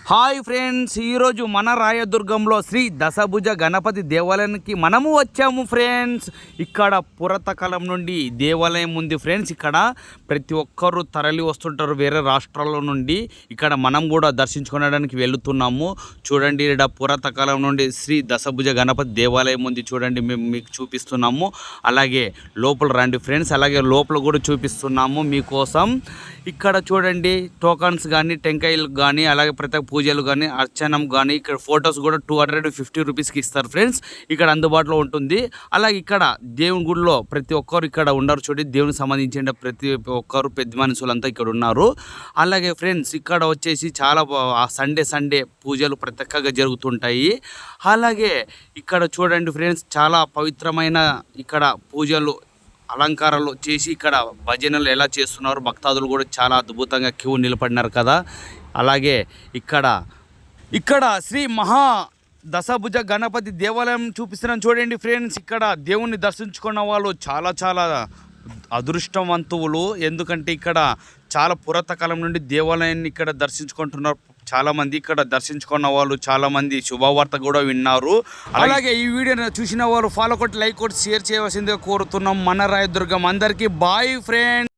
Hi friends, ఈరోజు మన రాయదుర్గంలో శ్రీ దశభుజ గణపతి దేవాలయానికి మనము వచ్చాము ఫ్రెండ్స్. ఇక్కడ పురాతకాలం నుండి దేవాలయం ఉంది ఫ్రెండ్స్. ఇక్కడ ప్రతి ఒక్కరు తరలి వస్తుంటారు వేరే రాష్ట్రాల నుండి. ఇక్కడ మనం కూడా దర్శించుకోవడానికి వెళుతున్నాము. చూడండి, ఇక్కడ పురాతకాలం నుండి శ్రీ దశభుజ గణపతి దేవాలయం ఉంది. చూడండి, మేము మీకు చూపిస్తున్నాము. అలాగే లోపల రండి ఫ్రెండ్స్. అలాగే లోపల కూడా చూపిస్తున్నాము మీకోసం. ఇక్కడ చూడండి, టోకన్స్ కానీ టెంకాయలు కానీ అలాగే ప్రత్యేక పూజలు కానీ అర్చనం కానీ ఇక్కడ ఫొటోస్ కూడా 250 రూపీస్కి ఇస్తారు ఫ్రెండ్స్. ఇక్కడ అందుబాటులో ఉంటుంది. అలాగే ఇక్కడ దేవుని గుడిలో ప్రతి ఒక్కరు ఇక్కడ ఉన్నారు. చూడండి, దేవునికి సంబంధించిన ప్రతి ఒక్కరు పెద్ద మనుషులంతా ఇక్కడ ఉన్నారు. అలాగే ఫ్రెండ్స్, ఇక్కడ వచ్చేసి చాలా సండే పూజలు ప్రత్యేకంగా జరుగుతుంటాయి. అలాగే ఇక్కడ చూడండి ఫ్రెండ్స్, చాలా పవిత్రమైన ఇక్కడ పూజలు అలంకారాలు చేసి ఇక్కడ భజనలు ఎలా చేస్తున్నారు. భక్తాదులు కూడా చాలా అద్భుతంగా క్యూ నిలబడినారు కదా. అలాగే ఇక్కడ శ్రీ మహా దశభుజ గణపతి దేవాలయం చూపిస్తున్నాను చూడండి ఫ్రెండ్స్. ఇక్కడ దేవుణ్ణి దర్శించుకున్న వాళ్ళు చాలా అదృష్టవంతువులు. ఎందుకంటే ఇక్కడ చాలా పురాతకాలం నుండి దేవాలయాన్ని ఇక్కడ దర్శించుకుంటున్నారు చాలామంది. ఇక్కడ దర్శించుకున్న వాళ్ళు చాలామంది శుభవార్త కూడా విన్నారు. అలాగే ఈ వీడియోని చూసిన వాళ్ళు ఫాలో కొట్టి లైక్ కొట్టి షేర్ చేయవలసిందిగా కోరుతున్నాం. మన రాయదుర్గం అందరికీ బాయ్ ఫ్రెండ్స్.